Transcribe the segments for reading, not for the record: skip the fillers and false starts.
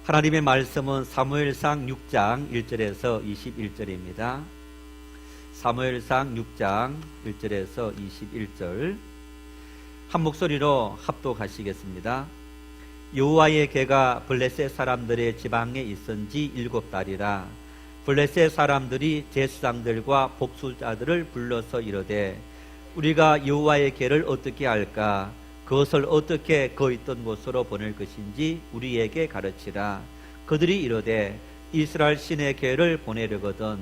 하나님의 말씀은 사무엘상 6장 1절에서 21절입니다. 사무엘상 6장 1절에서 21절 한 목소리로 합독하시겠습니다. 여호와의 궤가 블레셋 사람들의 지방에 있은 지 7달이라. 블레셋 사람들이 제사장들과 복수자들을 불러서 이르되 우리가 여호와의 궤를 어떻게 할까? 그것을 어떻게 그 있던 곳으로 보낼 것인지 우리에게 가르치라. 그들이 이르되 이스라엘 신의 궤를 보내려거든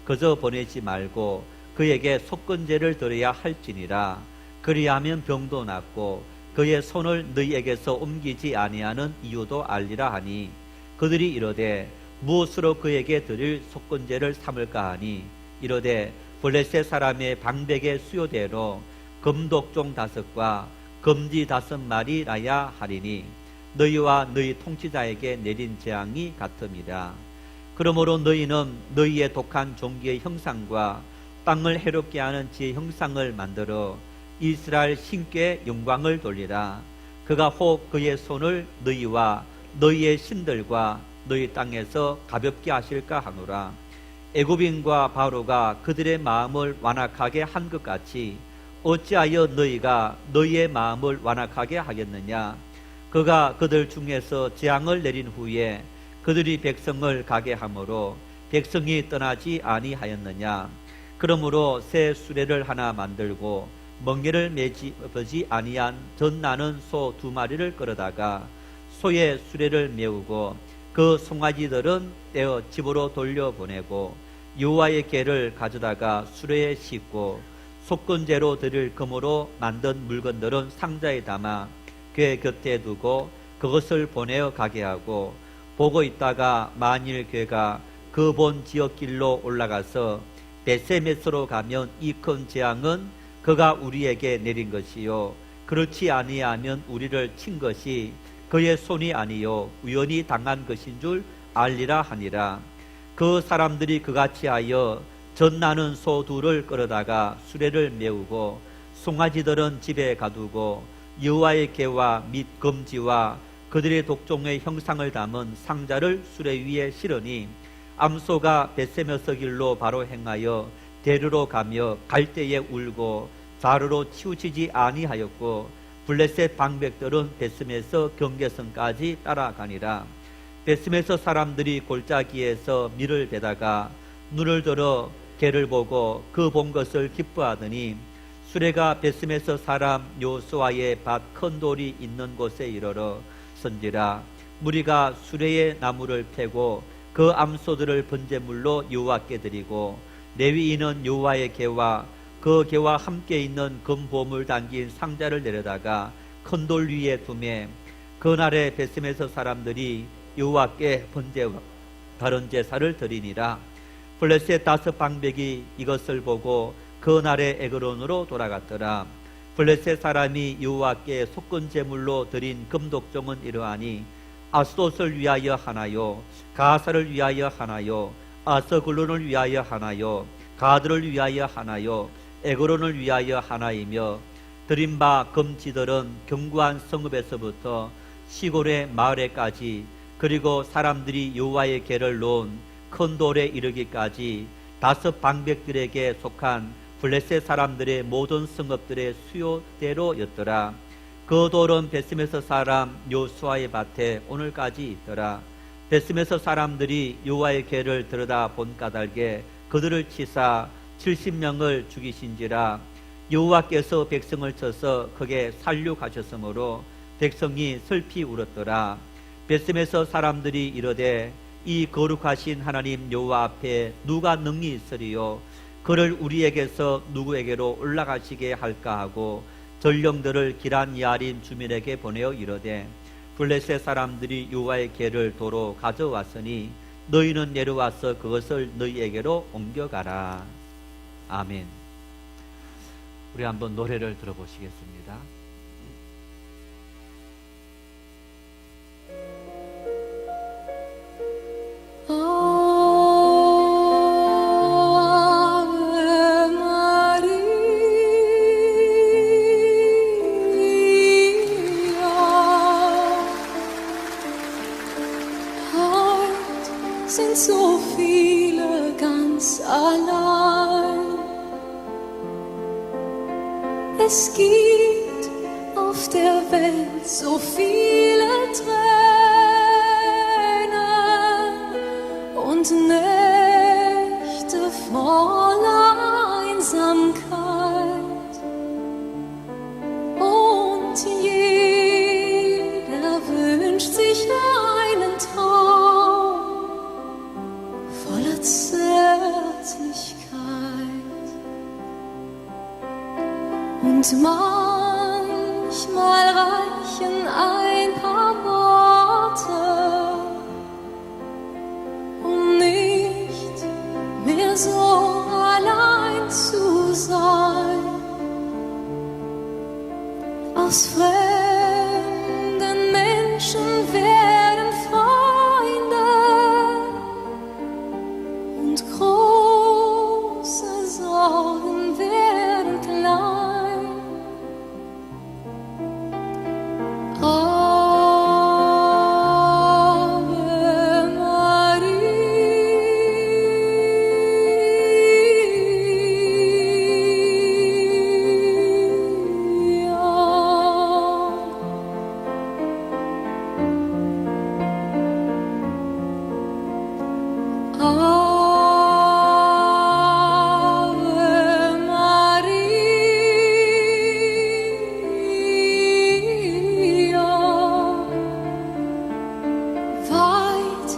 그저 보내지 말고 그에게 속건제를 드려야 할지니라. 그리하면 병도 낫고 그의 손을 너희에게서 옮기지 아니하는 이유도 알리라 하니 그들이 이르되 무엇으로 그에게 드릴 속건제를 삼을까 하니 이르되 블레셋 사람의 방백의 수요대로 금독종 5과 금지 5마리라야 하리니 너희와 너희 통치자에게 내린 재앙이 같음이라. 그러므로 너희는 너희의 독한 종기의 형상과 땅을 해롭게 하는 지의 형상을 만들어 이스라엘 신께 영광을 돌리라. 그가 혹 그의 손을 너희와 너희의 신들과 너희 땅에서 가볍게 하실까 하노라. 애굽인과 바로가 그들의 마음을 완악하게 한 것 같이 어찌하여 너희가 너희의 마음을 완악하게 하겠느냐? 그가 그들 중에서 재앙을 내린 후에 그들이 백성을 가게 하므로 백성이 떠나지 아니하였느냐? 그러므로 새 수레를 하나 만들고 멍에를 매지 아니한 젖나는 소 2마리를 끌어다가 소의 수레를 메우고 그 송아지들은 떼어 집으로 돌려보내고 여호와의 궤를 가져다가 수레에 싣고 속건제로 드릴 금으로 만든 물건들은 상자에 담아 궤 곁에 두고 그것을 보내어 가게 하고 보고 있다가 만일 궤가 그 본 지역길로 올라가서 베세메스로 가면 이 큰 재앙은 그가 우리에게 내린 것이요 그렇지 아니하면 우리를 친 것이 그의 손이 아니요 우연히 당한 것인 줄 알리라 하니라. 그 사람들이 그같이 하여 젖나는 소 2를 끌어다가 수레를 메우고 송아지들은 집에 가두고 여호와의 궤와 및 금지와 그들의 독종의 형상을 담은 상자를 수레 위에 실으니 암소가 베세메스 길로 바로 행하여 데르로 가며 갈 때에 울고 자루로 치우치지 아니하였고 블레셋 방백들은 베세메스 경계선까지 따라가니라. 베세메스 사람들이 골짜기에서 밀을 베다가 눈을 들어 궤를 보고 그 본 것을 기뻐하더니 수레가 베세메스 사람 요수아의 밭 큰 돌이 있는 곳에 이르러 선지라. 무리가 수레의 나무를 패고 그 암소들을 번제물로 여호와께 드리고 레위인은 여호와의 궤와 그 궤와 함께 있는 금보물 담긴 상자를 내려다가 큰 돌 위에 두매 그날에 베세메스 사람들이 여호와께 번제와 다른 제사를 드리니라. 블레셋 5 방백이 이것을 보고 그날에 에그론으로 돌아갔더라. 블레셋 사람이 여호와께 속건제물로 드린 금독종은 이러하니 아스돗을 위하여 하나요 가사를 위하여 하나요 아서글론을 위하여 하나요 가드를 위하여 하나요 에그론을 위하여 하나이며 드린 바 금지들은 견고한 성읍에서부터 시골의 마을에까지 그리고 사람들이 여호와의 궤를 놓은 큰 돌에 이르기까지 5 방백들에게 속한 블레셋 사람들의 모든 성읍들의 수요대로였더라. 그 돌은 베세메스 사람 요수아의 밭에 오늘까지 있더라. 베세메스 사람들이 여호와의 궤를 들여다 본 까닭에 그들을 치사 70명을 죽이신지라. 여호와께서 백성을 쳐서 크게 살육하셨으므로 백성이 슬피 울었더라. 베세메스 사람들이 이르되 이 거룩하신 하나님 여호와 앞에 누가 능히 있으리요? 그를 우리에게서 누구에게로 올라가시게 할까 하고 전령들을 기란 야린 주민에게 보내어 이르되 블레셋 사람들이 여호와의 궤를 도로 가져왔으니 너희는 내려와서 그것을 너희에게로 옮겨가라. 아멘. 우리 한번 노래를 들어보시겠습니다. 아베 sind so viele ganz allein. Es gibt auf der Welt so viele Tränen und Nächte voller Einsamkeit. Und jeder wünscht sich einen Traum voller Zärtlichkeit. Und manchmal reichen ein paar Worte, um nicht mehr so allein zu sein. Aus fremden Menschen werden Freunde und große Sorgen werden klein. Ave Maria. Weit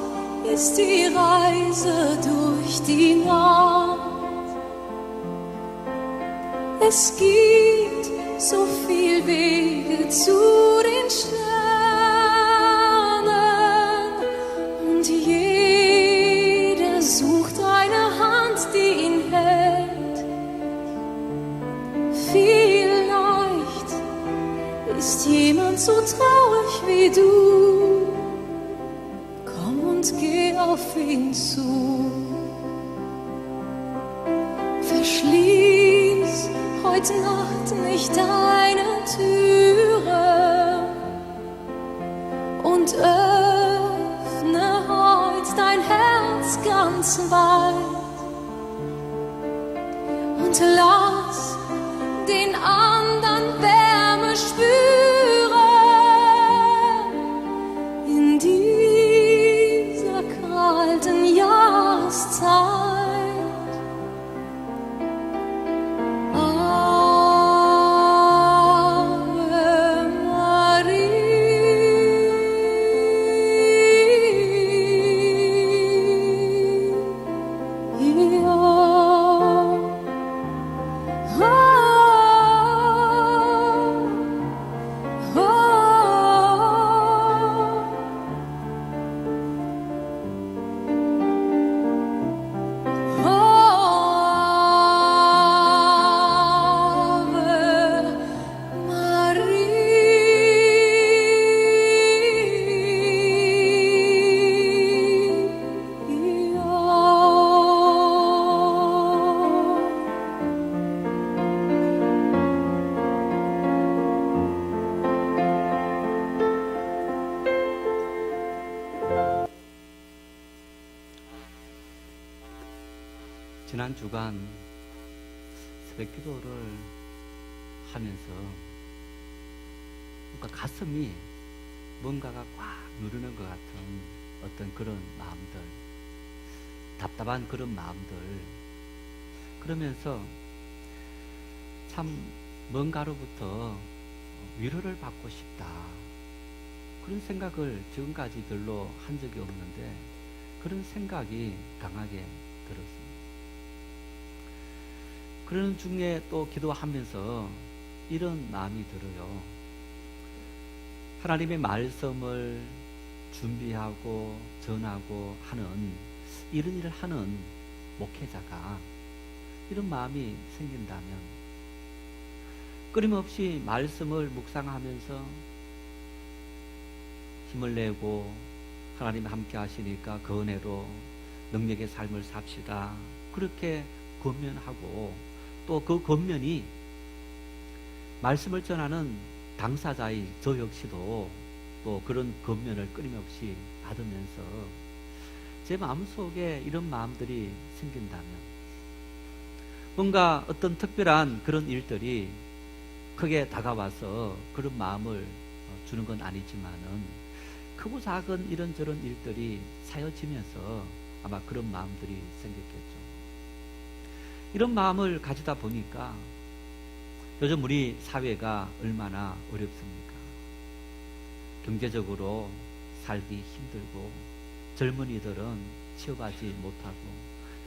ist die Reise durch die Nacht. Es gibt so viel Wege zu den Sternen und jeder sucht eine Hand, die ihn hält. Vielleicht ist jemand so traurig wie du. Komm und geh auf ihn zu. Verschließ heute Nacht nicht deine Türe und öffne heute dein Herz ganz weit und lass den anderen Wärme spüren in dieser kalten Jahreszeit. 지난 주간 새벽 기도를 하면서 뭔가 가슴이 뭔가가 꽉 누르는 것 같은 어떤 그런 마음들, 답답한 그런 마음들, 그러면서 참 뭔가로부터 위로를 받고 싶다, 그런 생각을 지금까지 별로 한 적이 없는데 그런 생각이 강하게 들었습니다. 그런 중에 또 기도하면서 이런 마음이 들어요. 하나님의 말씀을 준비하고 전하고 하는 이런 일을 하는 목회자가 이런 마음이 생긴다면 끊임없이 말씀을 묵상하면서 힘을 내고 하나님 함께 하시니까 그 은혜로 능력의 삶을 삽시다, 그렇게 권면하고 또 그 권면이 말씀을 전하는 당사자의 저 역시도 또 그런 권면을 끊임없이 받으면서 제 마음속에 이런 마음들이 생긴다면, 뭔가 어떤 특별한 그런 일들이 크게 다가와서 그런 마음을 주는 건 아니지만은 크고 작은 이런저런 일들이 쌓여지면서 아마 그런 마음들이 생겼겠죠. 이런 마음을 가지다 보니까 요즘 우리 사회가 얼마나 어렵습니까? 경제적으로 살기 힘들고, 젊은이들은 취업하지 못하고,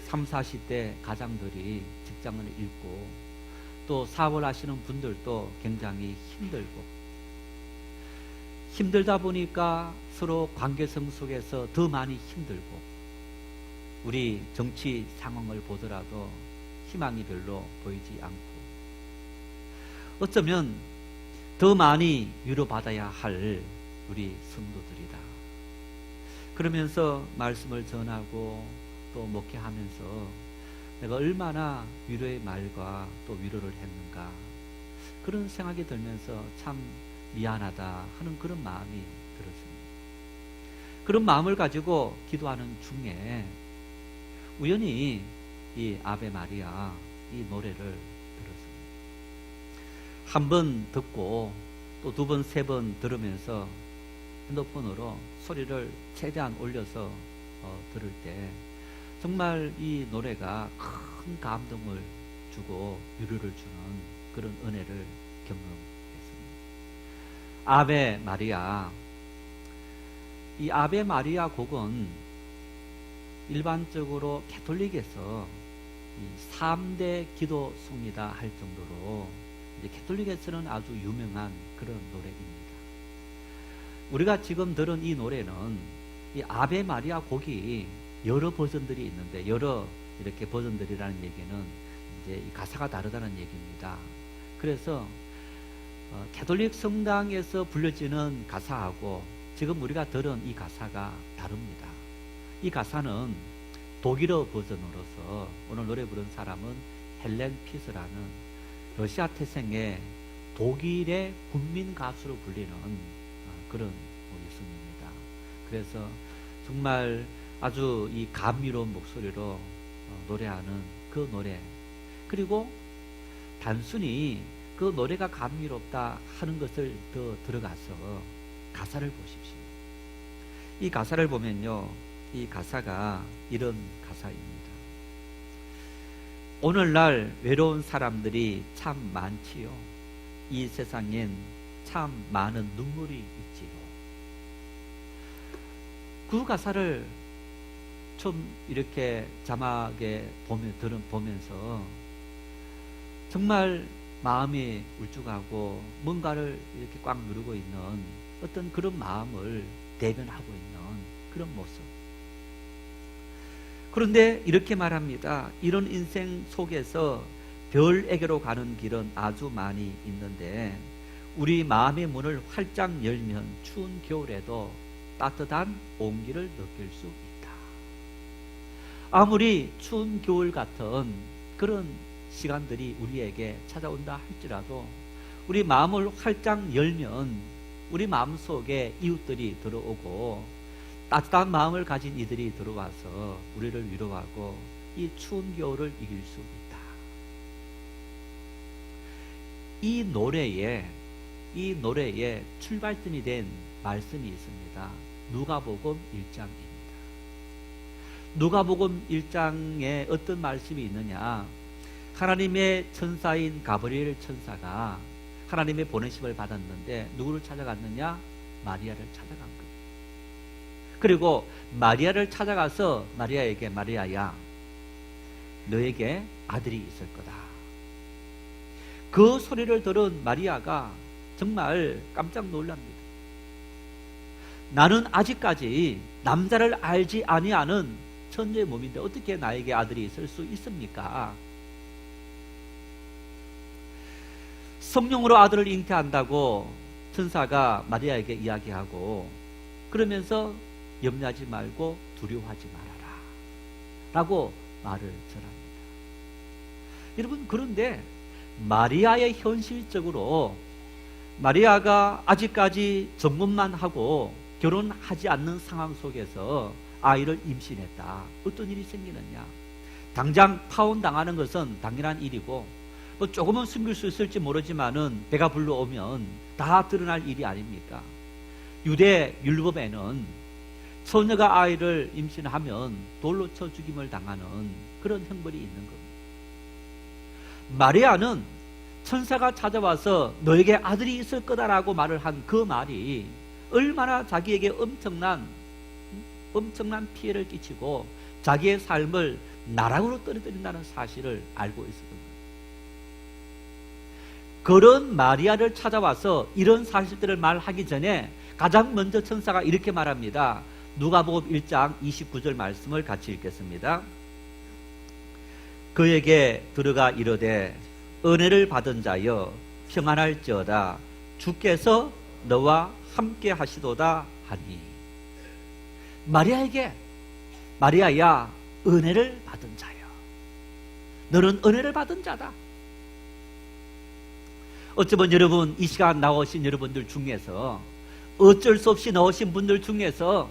30, 40대 가장들이 직장을 잃고, 또 사업을 하시는 분들도 굉장히 힘들고, 힘들다 보니까 서로 관계성 속에서 더 많이 힘들고, 우리 정치 상황을 보더라도 희망이 별로 보이지 않고, 어쩌면 더 많이 위로받아야 할 우리 성도들이다. 그러면서 말씀을 전하고 또 목회하면서 내가 얼마나 위로의 말과 또 위로를 했는가, 그런 생각이 들면서 참 미안하다 하는 그런 마음이 들었습니다. 그런 마음을 가지고 기도하는 중에 우연히 이 아베 마리아 이 노래를 들었습니다. 한 번 듣고 또 두 번, 세 번 들으면서 핸드폰으로 소리를 최대한 올려서 들을 때 정말 이 노래가 큰 감동을 주고 위로를 주는 그런 은혜를 경험했습니다. 아베 마리아, 이 아베 마리아 곡은 일반적으로 가톨릭에서 3대 기도송이다 할 정도로 이제 가톨릭에서는 아주 유명한 그런 노래입니다. 우리가 지금 들은 이 노래는 이 아베 마리아 곡이 여러 버전들이 있는데, 여러 이렇게 버전들이라는 얘기는 이제 이 가사가 다르다는 얘기입니다. 그래서 가톨릭 성당에서 불려지는 가사하고 지금 우리가 들은 이 가사가 다릅니다. 이 가사는 독일어 버전으로서 오늘 노래 부른 사람은 헬렌 피스라는 러시아 태생의 독일의 국민 가수로 불리는 그런 여성입니다. 그래서 정말 아주 이 감미로운 목소리로 노래하는 그 노래, 그리고 단순히 그 노래가 감미롭다 하는 것을 더 들어가서 가사를 보십시오. 이 가사를 보면요, 이 가사가 이런 가사입니다. 오늘날 외로운 사람들이 참 많지요. 이 세상엔 참 많은 눈물이 있지요. 그 가사를 좀 이렇게 자막에 보면서 정말 마음이 울쭉하고 뭔가를 이렇게 꽉 누르고 있는 어떤 그런 마음을 대변하고 있는 그런 모습. 그런데 이렇게 말합니다. 이런 인생 속에서 별에게로 가는 길은 아주 많이 있는데 우리 마음의 문을 활짝 열면 추운 겨울에도 따뜻한 온기를 느낄 수 있다. 아무리 추운 겨울 같은 그런 시간들이 우리에게 찾아온다 할지라도 우리 마음을 활짝 열면 우리 마음속에 이웃들이 들어오고 따뜻한 마음을 가진 이들이 들어와서 우리를 위로하고 이 추운 겨울을 이길 수 있다. 이 노래에 출발점이 된 말씀이 있습니다. 누가복음 1장입니다. 누가복음 1장에 어떤 말씀이 있느냐? 하나님의 천사인 가브리엘 천사가 하나님의 보내심을 받았는데 누구를 찾아갔느냐? 마리아를 찾아간 거예요. 그리고 마리아를 찾아가서 마리아에게, 마리아야, 너에게 아들이 있을 거다. 그 소리를 들은 마리아가 정말 깜짝 놀랍니다. 나는 아직까지 남자를 알지 아니하는 천주의 몸인데 어떻게 나에게 아들이 있을 수 있습니까? 성령으로 아들을 잉태한다고 천사가 마리아에게 이야기하고, 그러면서 염려하지 말고 두려워하지 말아라 라고 말을 전합니다. 여러분, 그런데 마리아의 현실적으로 마리아가 아직까지 점검만 하고 결혼하지 않는 상황 속에서 아이를 임신했다. 어떤 일이 생기느냐? 당장 파혼당하는 것은 당연한 일이고 뭐 조금은 숨길 수 있을지 모르지만은 배가 불러오면 다 드러날 일이 아닙니까? 유대 율법에는 처녀가 아이를 임신하면 돌로 쳐 죽임을 당하는 그런 형벌이 있는 겁니다. 마리아는 천사가 찾아와서 너에게 아들이 있을 거다라고 말을 한 그 말이 얼마나 자기에게 엄청난 피해를 끼치고 자기의 삶을 나락으로 떨어뜨린다는 사실을 알고 있었습니다. 그런 마리아를 찾아와서 이런 사실들을 말하기 전에 가장 먼저 천사가 이렇게 말합니다. 누가복음 1장 29절 말씀을 같이 읽겠습니다. 그에게 들어가 이르되 은혜를 받은 자여 평안할지어다 주께서 너와 함께 하시도다 하니. 마리아에게 마리아야 은혜를 받은 자여, 너는 은혜를 받은 자다. 어쩌면 여러분 이 시간 나오신 여러분들 중에서 어쩔 수 없이 나오신 분들 중에서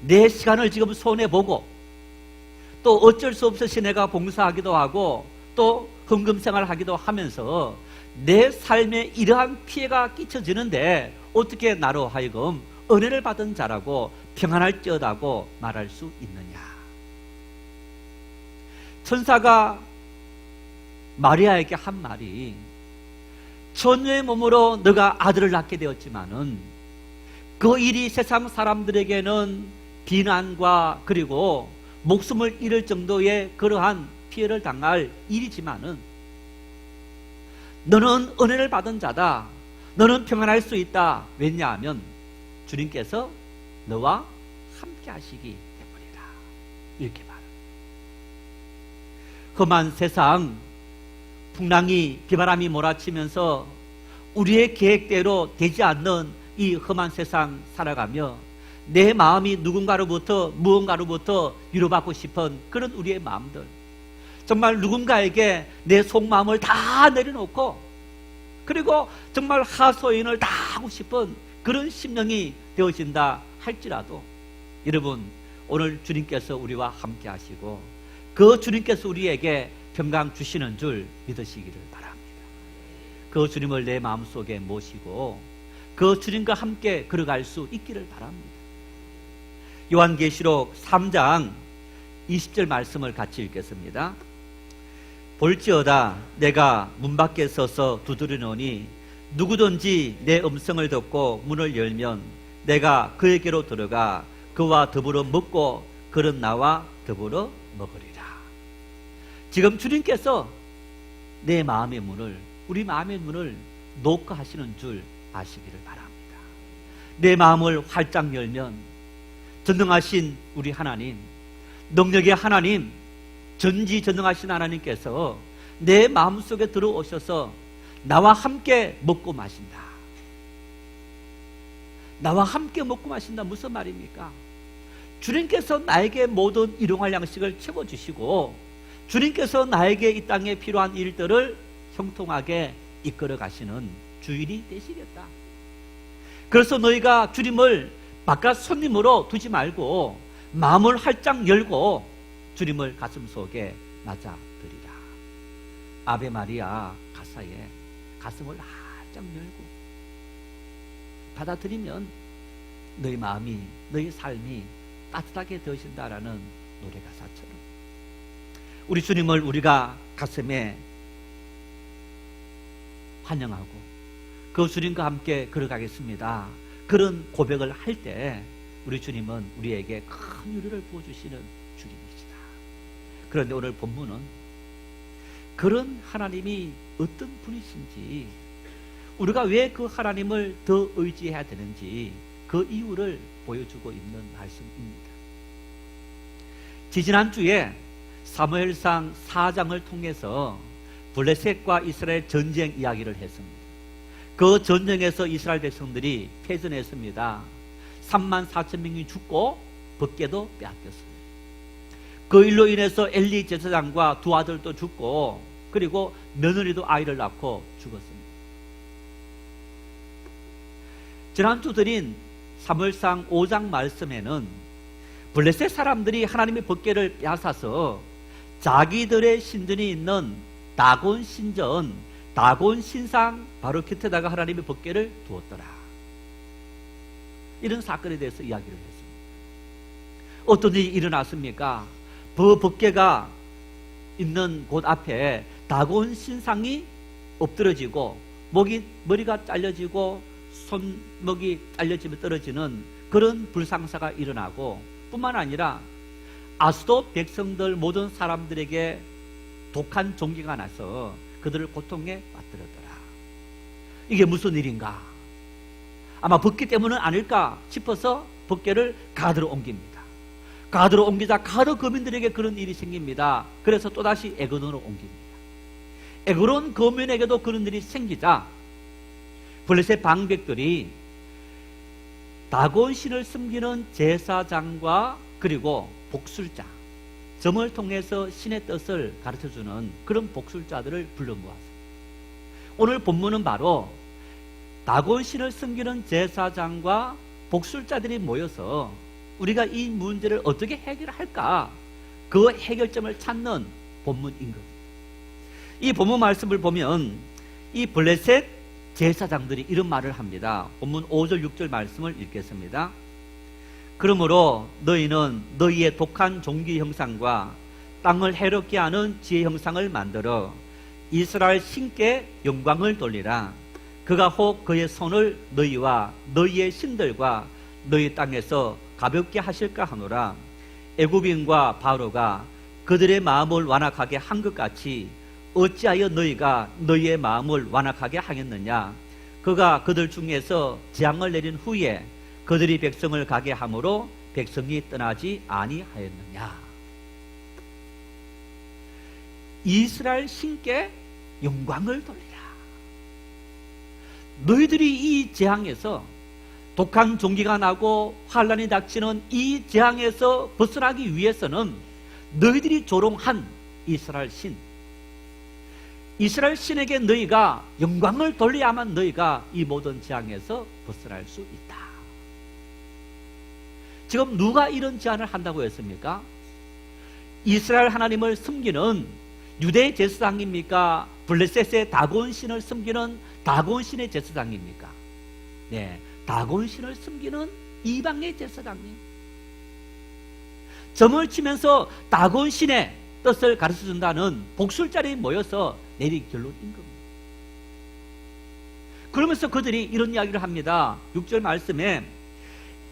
내 시간을 지금 손해보고 또 어쩔 수 없이 내가 봉사하기도 하고 또 헌금생활을 하기도 하면서 내 삶에 이러한 피해가 끼쳐지는데 어떻게 나로 하여금 은혜를 받은 자라고 평안할지어다고 말할 수 있느냐? 천사가 마리아에게 한 말이 처녀의 몸으로 너가 아들을 낳게 되었지만은 그 일이 세상 사람들에게는 비난과 그리고 목숨을 잃을 정도의 그러한 피해를 당할 일이지만은 너는 은혜를 받은 자다. 너는 평안할 수 있다. 왜냐하면 주님께서 너와 함께 하시기 때문이다. 이렇게 말합니다. 험한 세상, 풍랑이 비바람이 몰아치면서 우리의 계획대로 되지 않는 이 험한 세상 살아가며 내 마음이 누군가로부터 무언가로부터 위로받고 싶은 그런 우리의 마음들, 정말 누군가에게 내 속마음을 다 내려놓고 그리고 정말 하소연을 다 하고 싶은 그런 심령이 되어진다 할지라도 여러분 오늘 주님께서 우리와 함께 하시고 그 주님께서 우리에게 평강 주시는 줄 믿으시기를 바랍니다. 그 주님을 내 마음속에 모시고 그 주님과 함께 걸어갈 수 있기를 바랍니다. 요한계시록 3장 20절 말씀을 같이 읽겠습니다. 볼지어다 내가 문 밖에 서서 두드리노니 누구든지 내 음성을 듣고 문을 열면 내가 그에게로 들어가 그와 더불어 먹고 그는 나와 더불어 먹으리라. 지금 주님께서 내 마음의 문을, 우리 마음의 문을 녹화하시는 줄 아시기를 바랍니다. 내 마음을 활짝 열면 전능하신 우리 하나님, 능력의 하나님, 전지전능하신 하나님께서 내 마음속에 들어오셔서 나와 함께 먹고 마신다. 나와 함께 먹고 마신다. 무슨 말입니까? 주님께서 나에게 모든 일용할 양식을 채워주시고 주님께서 나에게 이 땅에 필요한 일들을 형통하게 이끌어 가시는 주인이 되시겠다. 그래서 너희가 주님을 바깥 손님으로 두지 말고 마음을 활짝 열고 주님을 가슴 속에 맞아들이라. 아베 마리아 가사에 가슴을 활짝 열고 받아들이면 너희 마음이, 너희 삶이 따뜻하게 되어진다라는 노래 가사처럼 우리 주님을 우리가 가슴에 환영하고 그 주님과 함께 걸어가겠습니다. 그런 고백을 할 때 우리 주님은 우리에게 큰 유리를 부어주시는 주님이시다. 그런데 오늘 본문은 그런 하나님이 어떤 분이신지, 우리가 왜 그 하나님을 더 의지해야 되는지 그 이유를 보여주고 있는 말씀입니다. 지지난주에 사무엘상 4장을 통해서 블레셋과 이스라엘 전쟁 이야기를 했습니다. 그 전쟁에서 이스라엘 백성들이 패전했습니다. 34,000명이 죽고 법궤도 빼앗겼어요. 그 일로 인해서 엘리 제사장과 두 아들도 죽고 그리고 며느리도 아이를 낳고 죽었습니다. 지난주 드린 사무엘상 5장 말씀에는 블레셋 사람들이 하나님의 법궤를 빼앗아서 자기들의 신전이 있는 다곤 신전, 다곤 신상 바로 곁에다가 하나님의 법궤를 두었더라. 이런 사건에 대해서 이야기를 했습니다. 어떤 일이 일어났습니까? 그 법궤가 있는 곳 앞에 다곤 신상이 엎드러지고 머리가 잘려지고 손목이 잘려지며 떨어지는 그런 불상사가 일어나고, 뿐만 아니라 아수도 백성들 모든 사람들에게 독한 종기가 나서 그들을 고통에 빠뜨렸더라. 이게 무슨 일인가? 아마 법궤 때문은 아닐까 싶어서 법궤를 가드로 옮깁니다. 가드로 옮기자 가드 거민들에게 그런 일이 생깁니다. 그래서 또다시 에그론으로 옮깁니다. 에그론 거민에게도 그런 일이 생기자 블레셋 방백들이 다곤 신을 섬기는 제사장과 그리고 복술자, 점을 통해서 신의 뜻을 가르쳐주는 그런 복술자들을 불러 모았습니다. 오늘 본문은 바로 다곤 신을 섬기는 제사장과 복술자들이 모여서 우리가 이 문제를 어떻게 해결할까, 그 해결점을 찾는 본문인 겁니다. 이 본문 말씀을 보면 이 블레셋 제사장들이 이런 말을 합니다. 본문 5절 6절 말씀을 읽겠습니다. 그러므로 너희는 너희의 독한 종기 형상과 땅을 해롭게 하는 지혜 형상을 만들어 이스라엘 신께 영광을 돌리라. 그가 혹 그의 손을 너희와 너희의 신들과 너희 땅에서 가볍게 하실까 하노라. 애굽인과 바로가 그들의 마음을 완악하게 한 것 같이 어찌하여 너희가 너희의 마음을 완악하게 하겠느냐. 그가 그들 중에서 재앙을 내린 후에 그들이 백성을 가게 함으로 백성이 떠나지 아니하였느냐. 이스라엘 신께 영광을 돌리라. 너희들이 이 재앙에서, 독한 종기가 나고 환란이 닥치는 이 재앙에서 벗어나기 위해서는 너희들이 조롱한 이스라엘 신, 이스라엘 신에게 너희가 영광을 돌려야만 너희가 이 모든 재앙에서 벗어날 수 있다. 지금 누가 이런 제안을 한다고 했습니까? 이스라엘 하나님을 섬기는 유대 제사장입니까? 블레셋의 다곤 신을 섬기는 다곤 신의 제사장입니까? 네, 다곤 신을 섬기는 이방의 제사장님. 점을 치면서 다곤 신의 뜻을 가르쳐준다는 복술자들이 모여서 내린 결론인 겁니다. 그러면서 그들이 이런 이야기를 합니다. 6절 말씀에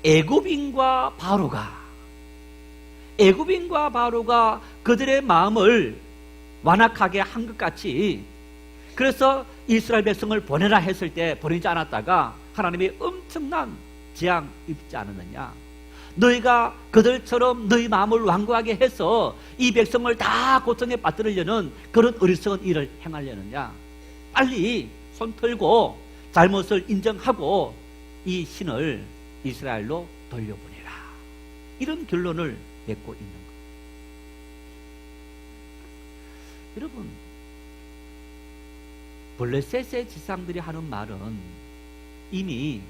애굽인과 바로가 그들의 마음을 완악하게 한 것 같이, 그래서 이스라엘 백성을 보내라 했을 때 보내지 않았다가 하나님이 엄청난 재앙 입지 않았느냐. 너희가 그들처럼 너희 마음을 완고하게 해서 이 백성을 다 고통에 빠뜨리려는 그런 어리석은 일을 행하려느냐. 빨리 손 털고 잘못을 인정하고 이 신을 이스라엘로 돌려보내라. 이런 결론을 맺고 있는 겁니다. 여러분, 블레셋의 지상들이 하는 말은 이미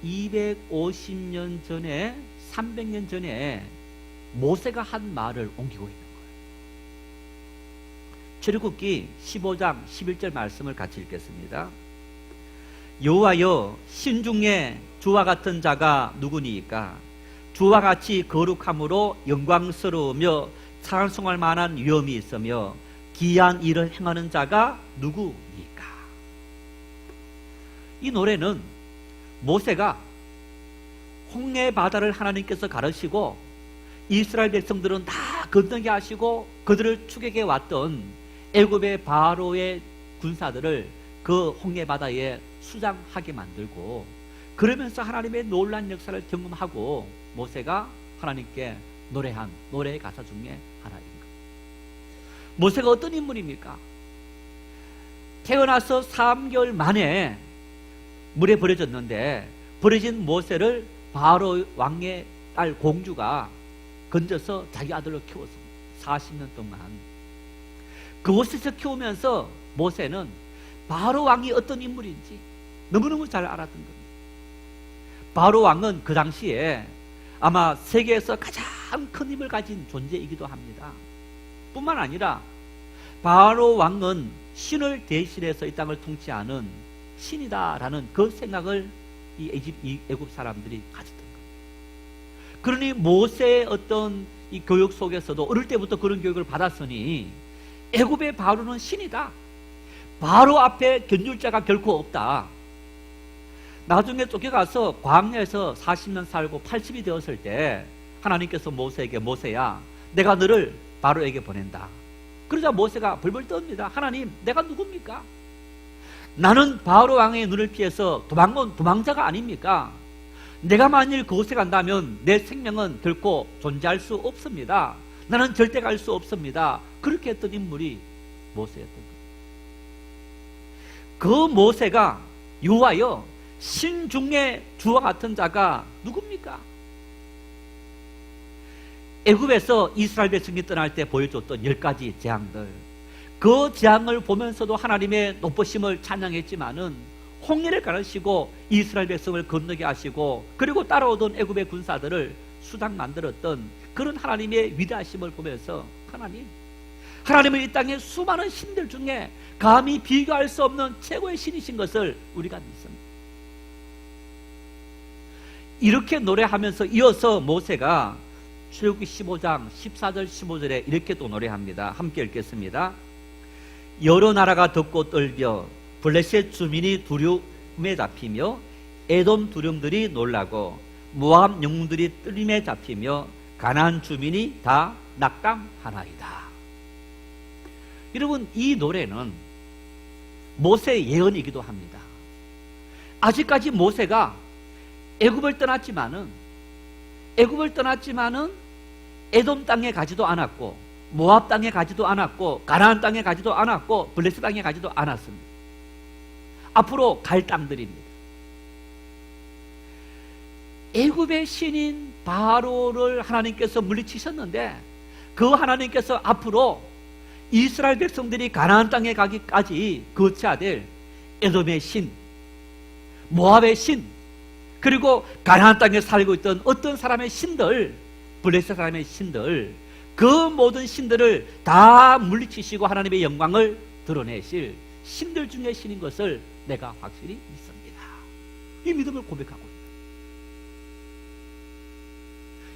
250년 전에, 300년 전에 모세가 한 말을 옮기고 있는 거예요. 출애굽기 15장 11절 말씀을 같이 읽겠습니다. 여호와여, 신중에 주와 같은 자가 누구니이까? 주와 같이 거룩함으로 영광스러우며 찬송할 만한 위엄이 있으며 기이한 일을 행하는 자가 누구니까? 이 노래는 모세가 홍해 바다를 하나님께서 가르시고 이스라엘 백성들은 다 건너게 하시고 그들을 추격해 왔던 애굽의 바로의 군사들을 그 홍해 바다에 수장하게 만들고, 그러면서 하나님의 놀라운 역사를 경험하고 모세가 하나님께 노래한 노래의 가사 중에 하나입니다. 모세가 어떤 인물입니까? 태어나서 3개월 만에 물에 버려졌는데, 버려진 모세를 바로 왕의 딸 공주가 건져서 자기 아들로 키웠습니다. 40년 동안 그곳에서 키우면서 모세는 바로 왕이 어떤 인물인지 너무너무 잘 알았던 겁니다. 바로 왕은 그 당시에 아마 세계에서 가장 큰 힘을 가진 존재이기도 합니다. 뿐만 아니라 바로 왕은 신을 대신해서 이 땅을 통치하는 신이다라는 그 생각을 이 애굽 사람들이 가졌던 겁니다. 그러니 모세의 어떤 이 교육 속에서도 어릴 때부터 그런 교육을 받았으니 애굽의 바로는 신이다. 바로 앞에 견줄 자가 결코 없다. 나중에 쫓겨가서 광야에서 40년 살고 80이 되었을 때 하나님께서 모세에게 모세야 내가 너를 바로에게 보낸다. 그러자 모세가 벌벌 떱니다. 하나님 내가 누굽니까? 나는 바로 왕의 눈을 피해서 도망온 도망자가 아닙니까? 내가 만일 그곳에 간다면 내 생명은 결코 존재할 수 없습니다. 나는 절대 갈 수 없습니다. 그렇게 했던 인물이 모세였던 거예요. 그 모세가 요하여 신 중에 주와 같은 자가 누굽니까? 애굽에서 이스라엘 백성이 떠날 때 보여줬던 10가지 재앙들, 그 재앙을 보면서도 하나님의 높으심을 찬양했지만은 홍해를 가르시고 이스라엘 백성을 건너게 하시고 그리고 따라오던 애굽의 군사들을 수당 만들었던 그런 하나님의 위대하심을 보면서 하나님은 이 땅의 수많은 신들 중에 감히 비교할 수 없는 최고의 신이신 것을 우리가 믿습니다. 이렇게 노래하면서 이어서 모세가 출애굽기 15장 14절 15절에 이렇게 또 노래합니다. 함께 읽겠습니다. 여러 나라가 덮고 떨며 블레셋 주민이 두려움에 잡히며 에돔 두령들이 놀라고 모압 영웅들이 떨림에 잡히며 가나안 주민이 다 낙담하나이다. 여러분, 이 노래는 모세의 예언이기도 합니다. 아직까지 모세가 애굽을 떠났지만은 에돔 땅에 가지도 않았고 모압 땅에 가지도 않았고 가나안 땅에 가지도 않았고 블레셋 땅에 가지도 않았습니다. 앞으로 갈 땅들입니다. 애굽의 신인 바로를 하나님께서 물리치셨는데 그 하나님께서 앞으로 이스라엘 백성들이 가나안 땅에 가기까지 거쳐야 될 에돔의 신, 모압의 신, 그리고 가나안 땅에 살고 있던 어떤 사람의 신들, 블레셋 사람의 신들, 그 모든 신들을 다 물리치시고 하나님의 영광을 드러내실 신들 중에 신인 것을 내가 확실히 믿습니다. 이 믿음을 고백하고 있습니다.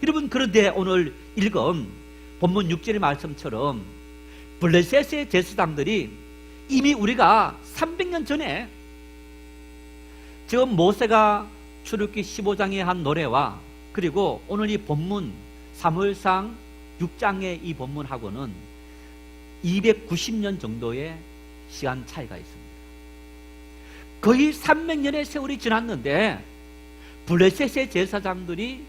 여러분, 그런데 오늘 읽은 본문 6절의 말씀처럼 블레셋의 제사장들이 이미 우리가 300년 전에 지금 모세가 출애굽기 15장에 한 노래와 그리고 오늘 이 본문 사무엘상 6장의 이 본문하고는 290년 정도의 시간 차이가 있습니다. 거의 300년의 세월이 지났는데 블레셋의 제사장들이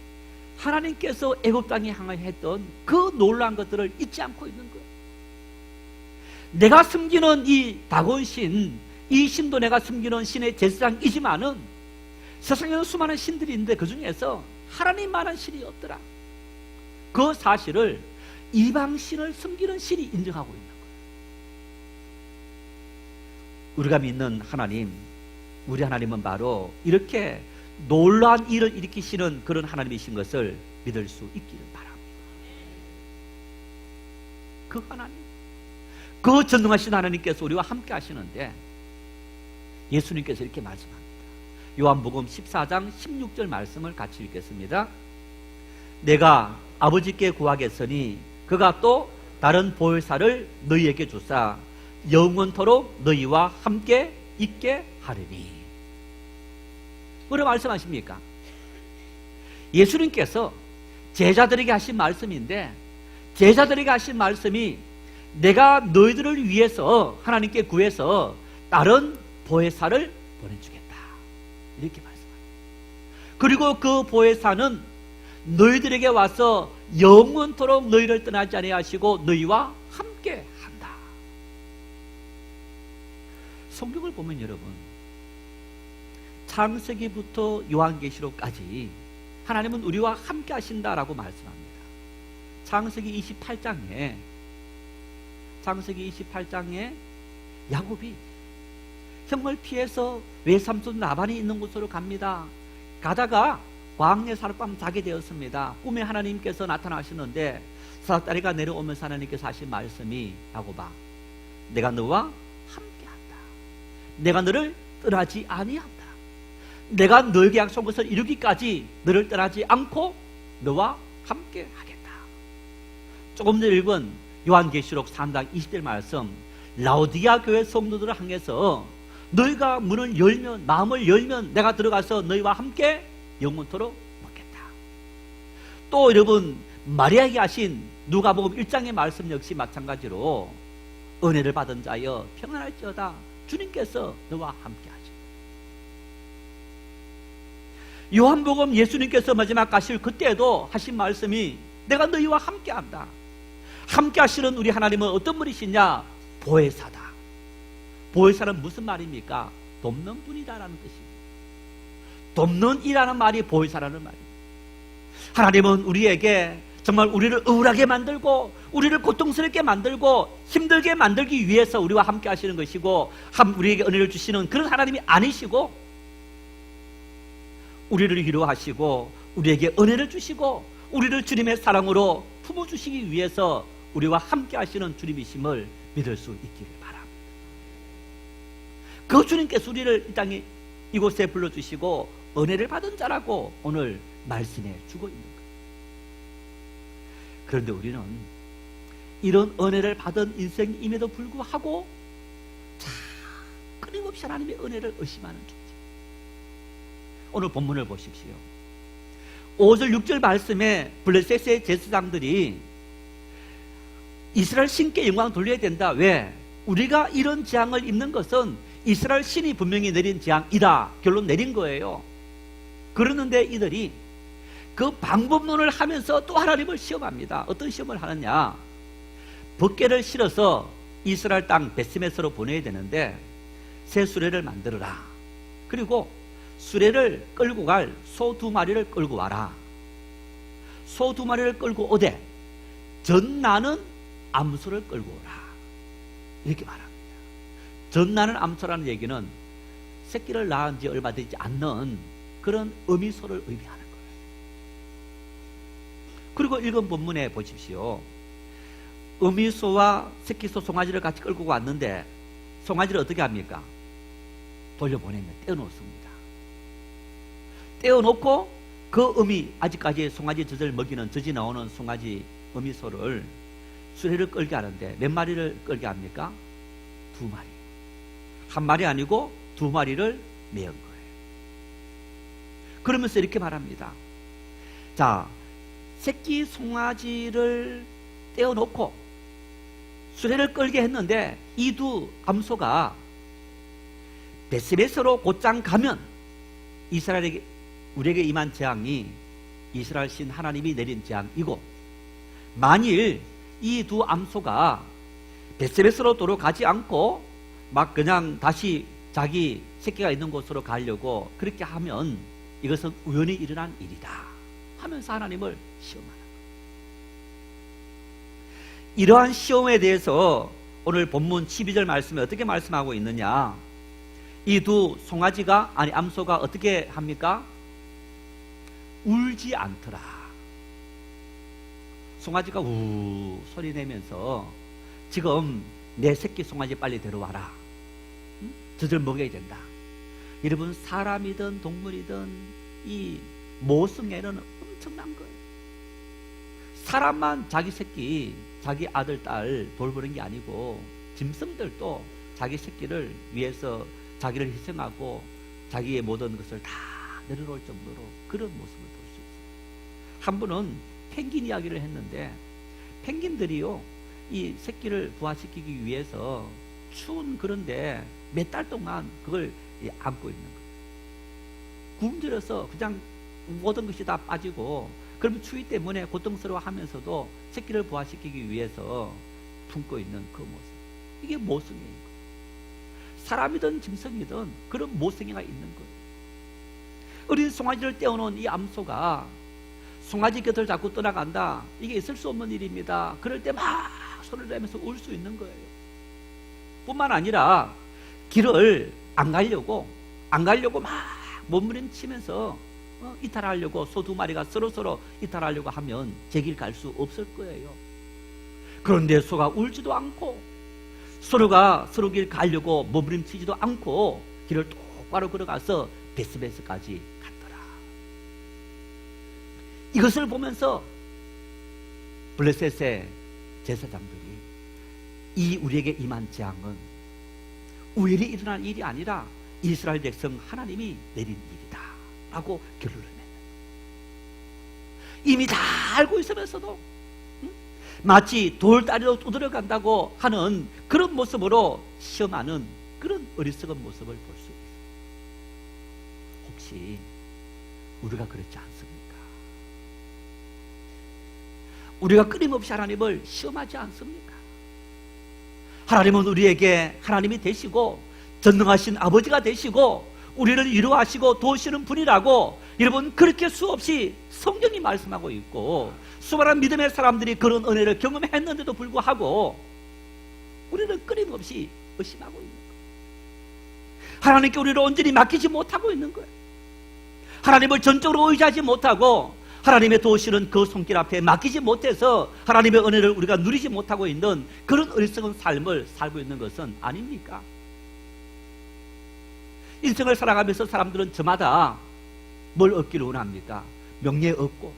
하나님께서 애굽 땅에 향하여 했던 그 놀라운 것들을 잊지 않고 있는 거예요. 내가 섬기는 이 다곤신, 이 신도 내가 섬기는 신의 제사장이지만은 세상에는 수많은 신들이 있는데 그 중에서 하나님만한 신이 없더라. 그 사실을 이방신을 섬기는 신이 인정하고 있는 거예요. 우리가 믿는 하나님, 우리 하나님은 바로 이렇게 놀라운 일을 일으키시는 그런 하나님이신 것을 믿을 수 있기를 바랍니다. 그 하나님, 그 전능하신 하나님께서 우리와 함께 하시는데 예수님께서 이렇게 말씀합니다. 요한복음 14장 16절 말씀을 같이 읽겠습니다. 내가 아버지께 구하겠으니 그가 또 다른 보혜사를 너희에게 주사 영원토록 너희와 함께 있게 하리니. 뭐라 말씀하십니까? 예수님께서 제자들에게 하신 말씀인데 제자들에게 하신 말씀이 내가 너희들을 위해서 하나님께 구해서 다른 보혜사를 보내주겠다 이렇게 말씀합니다. 그리고 그 보혜사는 너희들에게 와서 영원토록 너희를 떠나지 아니하시고 너희와 함께 한다. 성경을 보면 여러분 창세기부터 요한계시록까지 하나님은 우리와 함께 하신다라고 말씀합니다. 창세기 28장에 야곱이 형을 피해서 외삼촌 라반이 있는 곳으로 갑니다. 가다가 광야 사룻밤 자게 되었습니다. 꿈에 하나님께서 나타나시는데 사닥다리가 내려오면서 하나님께서 하신 말씀이 야곱아, 내가 너와 함께한다. 내가 너를 떠나지 아니한다. 내가 너에게 약속한 것을 이루기까지 너를 떠나지 않고 너와 함께 하겠다. 조금 전에 읽은 요한계시록 3장 20절 말씀, 라오디아 교회 성도들을 향해서 너희가 문을 열면, 마음을 열면 내가 들어가서 너희와 함께 영원토록 먹겠다. 또 여러분, 마리아에게 하신 누가복음 1장의 말씀 역시 마찬가지로 은혜를 받은 자여 평안할지어다, 주님께서 너와 함께 하시고. 요한복음 예수님께서 마지막 가실 그때도 하신 말씀이 내가 너희와 함께 한다. 함께 하시는 우리 하나님은 어떤 분이시냐? 보혜사다. 보혜사는 무슨 말입니까? 돕는 분이다라는 뜻입니다. 돕는 이라는 말이 보혜사라는 말입니다. 하나님은 우리에게 정말 우리를 우울하게 만들고 우리를 고통스럽게 만들고 힘들게 만들기 위해서 우리와 함께 하시는 것이고, 우리에게 은혜를 주시는 그런 하나님이 아니시고, 우리를 위로하시고 우리에게 은혜를 주시고 우리를 주님의 사랑으로 품어주시기 위해서 우리와 함께 하시는 주님이심을 믿을 수 있기를 바랍니다. 그 주님께서 우리를 이 땅에 이곳에 불러주시고 은혜를 받은 자라고 오늘 말씀해 주고 있는 거예요. 그런데 우리는 이런 은혜를 받은 인생임에도 불구하고 끊임없이 하나님의 은혜를 의심하는 존재. 오늘 본문을 보십시오. 5절 6절 말씀에 블레셋의 제사장들이 이스라엘 신께 영광 돌려야 된다. 왜? 우리가 이런 재앙을 입는 것은 이스라엘 신이 분명히 내린 재앙이다 결론 내린 거예요. 그러는데 이들이 그 방법론을 하면서 또 하나님을 시험합니다. 어떤 시험을 하느냐? 벗개를 실어서 이스라엘 땅 베스메스로 보내야 되는데 새 수레를 만들어라. 그리고 수레를 끌고 갈 소 2마리를 끌고 와라. 소 2마리를 끌고 오되 젖나는 암소를 끌고 오라. 이렇게 말합니다. 젖나는 암소라는 얘기는 새끼를 낳은 지 얼마 되지 않는 그런 어미소를 의미하는 거예요. 그리고 읽은 본문에 보십시오. 어미소와 새끼소 송아지를 같이 끌고 왔는데 송아지를 어떻게 합니까? 돌려보내면 떼어놓습니다. 떼어놓고 그 어미, 아직까지 송아지 젖을 먹이는 젖이 나오는 송아지 어미소를 수레를 끌게 하는데 몇 마리를 끌게 합니까? 2마리. 한 마리 아니고 2마리를 메은 거예요. 그러면서 이렇게 말합니다. 자, 새끼 송아지를 떼어놓고 수레를 끌게 했는데 이 2 암소가 베스베스로 곧장 가면 이스라엘에게, 우리에게 임한 재앙이 이스라엘 신 하나님이 내린 재앙이고, 만일 이 2 암소가 베스베스로 도로 가지 않고 막 그냥 다시 자기 새끼가 있는 곳으로 가려고 그렇게 하면 이것은 우연히 일어난 일이다 하면서 하나님을 시험하는 거예요. 이러한 시험에 대해서 오늘 본문 12절 말씀에 어떻게 말씀하고 있느냐? 이 2 송아지가, 아니 암소가 어떻게 합니까? 울지 않더라. 송아지가 우 소리 내면서 지금 내 새끼 송아지 빨리 데려와라. 응? 젖을 먹여야 된다. 여러분, 사람이든 동물이든 이 모성애는 엄청난 거예요. 사람만 자기 새끼, 자기 아들, 딸 돌보는 게 아니고 짐승들도 자기 새끼를 위해서 자기를 희생하고 자기의 모든 것을 다 내려놓을 정도로 그런 모습을 볼 수 있어요. 한 분은 펭귄 이야기를 했는데, 펭귄들이요, 이 새끼를 부화시키기 위해서 추운 그런데 몇 달 동안 그걸 안고 있는 거예요. 굶주려서 그냥 모든 것이 다 빠지고, 그러면 추위 때문에 고통스러워하면서도 새끼를 부화시키기 위해서 품고 있는 그 모습. 이게 모성애인 거예요. 사람이든 짐승이든 그런 모성애가 있는 거예요. 어린 송아지를 떼어놓은 이 암소가 송아지 곁을 자꾸 떠나간다. 이게 있을 수 없는 일입니다. 그럴 때 막 소리를 내면서 울 수 있는 거예요. 뿐만 아니라 길을 안 가려고 막 몸부림치면서 이탈하려고 소 두 마리가 서로 이탈하려고 하면 제 길 갈 수 없을 거예요. 그런데 소가 울지도 않고 서로가 서로 길 가려고 몸부림치지도 않고 길을 똑바로 걸어가서 베스베스까지 갔더라. 이것을 보면서 블레셋의 제사장들이 이 우리에게 임한 재앙은 우연히 일어난 일이 아니라 이스라엘 백성 하나님이 내린 일이다 라고 결론을 내는, 이미 다 알고 있으면서도 마치 돌다리로 두드려 간다고 하는 그런 모습으로 시험하는 그런 어리석은 모습을 볼 수 있습니다. 혹시 우리가 그렇지 않습니까? 우리가 끊임없이 하나님을 시험하지 않습니까? 하나님은 우리에게 하나님이 되시고 전능하신 아버지가 되시고 우리를 위로하시고 도우시는 분이라고 여러분 그렇게 수없이 성경이 말씀하고 있고 수많은 믿음의 사람들이 그런 은혜를 경험했는데도 불구하고 우리는 끊임없이 의심하고 있는 거예요. 하나님께 우리를 온전히 맡기지 못하고 있는 거예요. 하나님을 전적으로 의지하지 못하고 하나님의 도우시는 그 손길 앞에 맡기지 못해서 하나님의 은혜를 우리가 누리지 못하고 있는 그런 어리석은 삶을 살고 있는 것은 아닙니까? 인생을 살아가면서 사람들은 저마다 뭘 얻기를 원합니까? 명예 얻고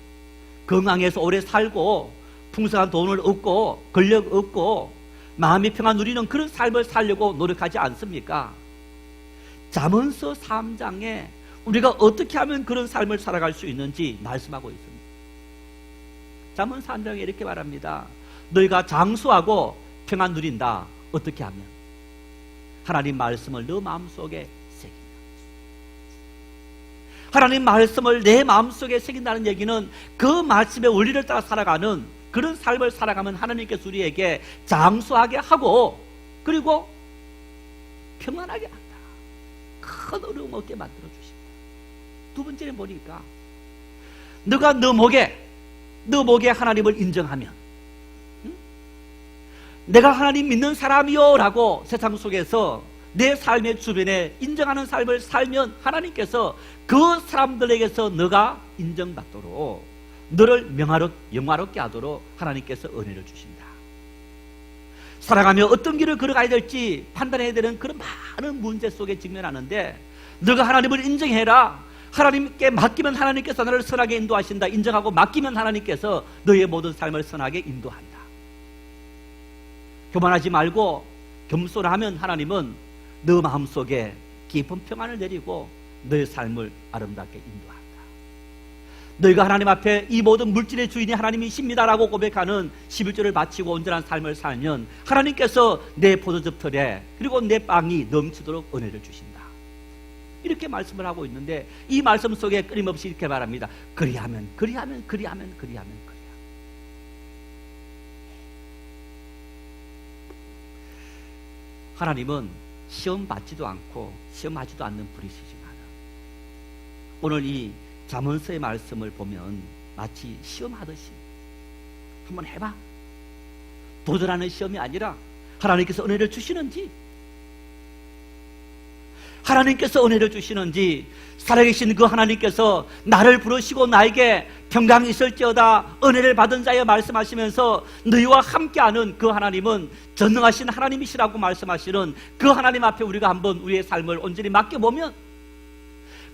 건강해서 오래 살고 풍성한 돈을 얻고 권력 얻고 마음의 평안 누리는 그런 삶을 살려고 노력하지 않습니까? 잠언서 3장에 우리가 어떻게 하면 그런 삶을 살아갈 수 있는지 말씀하고 있습니다. 잠언 3장에 이렇게 말합니다. 너희가 장수하고 평안 누린다. 어떻게 하면? 하나님 말씀을 너 마음속에 새긴다. 하나님 말씀을 내 마음속에 새긴다는 얘기는 그 말씀의 원리를 따라 살아가는 그런 삶을 살아가면 하나님께서 우리에게 장수하게 하고 그리고 평안하게 한다. 큰 어려움 없게 만들어 주십니다. 두 번째는 보니까 너가 너 목에 하나님을 인정하면, 내가 하나님 믿는 사람이요 라고 세상 속에서 내 삶의 주변에 인정하는 삶을 살면 하나님께서 그 사람들에게서 너가 인정받도록 너를 영화롭게 하도록 하나님께서 은혜를 주신다. 살아가며 어떤 길을 걸어가야 될지 판단해야 되는 그런 많은 문제 속에 직면하는데 너가 하나님을 인정해라. 하나님께 맡기면 하나님께서 너를 선하게 인도하신다. 인정하고 맡기면 하나님께서 너의 모든 삶을 선하게 인도한다. 교만하지 말고 겸손하면 하나님은 너 마음속에 깊은 평안을 내리고 너의 삶을 아름답게 인도한다. 너희가 하나님 앞에 이 모든 물질의 주인이 하나님이십니다라고 고백하는 11조를 바치고 온전한 삶을 살면 하나님께서 내 포도즙 털에 그리고 내 빵이 넘치도록 은혜를 주신다. 이렇게 말씀을 하고 있는데 이 말씀 속에 끊임없이 이렇게 말합니다. 그리하면. 하나님은 시험 받지도 않고 시험하지도 않는 분이시지만 오늘 이 잠언서의 말씀을 보면 마치 시험하듯이 한번 해봐. 도전하는 시험이 아니라 하나님께서 은혜를 주시는지 살아계신 그 하나님께서 나를 부르시고 나에게 평강이 있을지어다 은혜를 받은 자여 말씀하시면서 너희와 함께하는 그 하나님은 전능하신 하나님이시라고 말씀하시는 그 하나님 앞에 우리가 한번 우리의 삶을 온전히 맡겨보면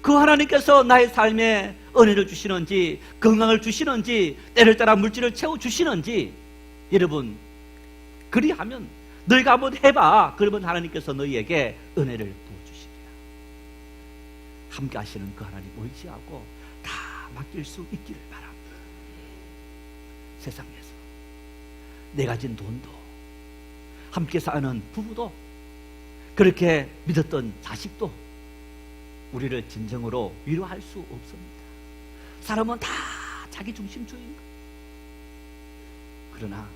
그 하나님께서 나의 삶에 은혜를 주시는지 건강을 주시는지 때를 따라 물질을 채워주시는지 여러분 그리하면 너희가 한번 해봐. 그러면 하나님께서 너희에게 은혜를 부어주시리라. 함께 하시는 그 하나님 의지하고 다 맡길 수 있기를 바랍니다. 세상에서 내 가진 돈도 함께 사는 부부도 그렇게 믿었던 자식도 우리를 진정으로 위로할 수 없습니다. 사람은 다 자기 중심주의인 거예요. 그러나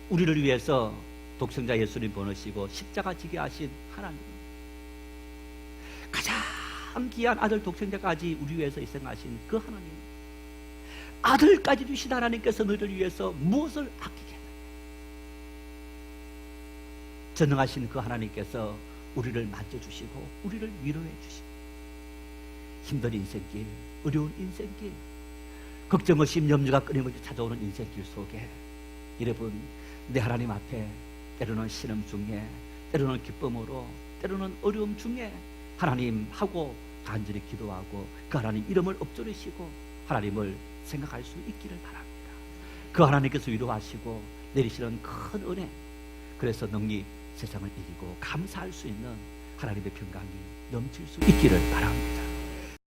우리를 위해서 독생자 예수님 보내시고 십자가 지게 하신 하나님, 가장 귀한 아들 독생자까지 우리 위해서 희생하신 그 하나님, 아들까지 주신 하나님께서 너희를 위해서 무엇을 아끼게 했느냐. 전능하신 그 하나님께서 우리를 만져주시고 우리를 위로해 주시고 힘든 인생길 어려운 인생길, 걱정 없이 염려가 끊임없이 찾아오는 인생길 속에 여러분, 내 하나님 앞에 때로는 신음 중에, 때로는 기쁨으로, 때로는 어려움 중에 하나님하고 간절히 기도하고 그 하나님 이름을 엎드리시고 하나님을 생각할 수 있기를 바랍니다. 그 하나님께서 위로하시고 내리시는 큰 은혜, 그래서 능히 세상을 이기고 감사할 수 있는 하나님의 평강이 넘칠 수 있기를 바랍니다.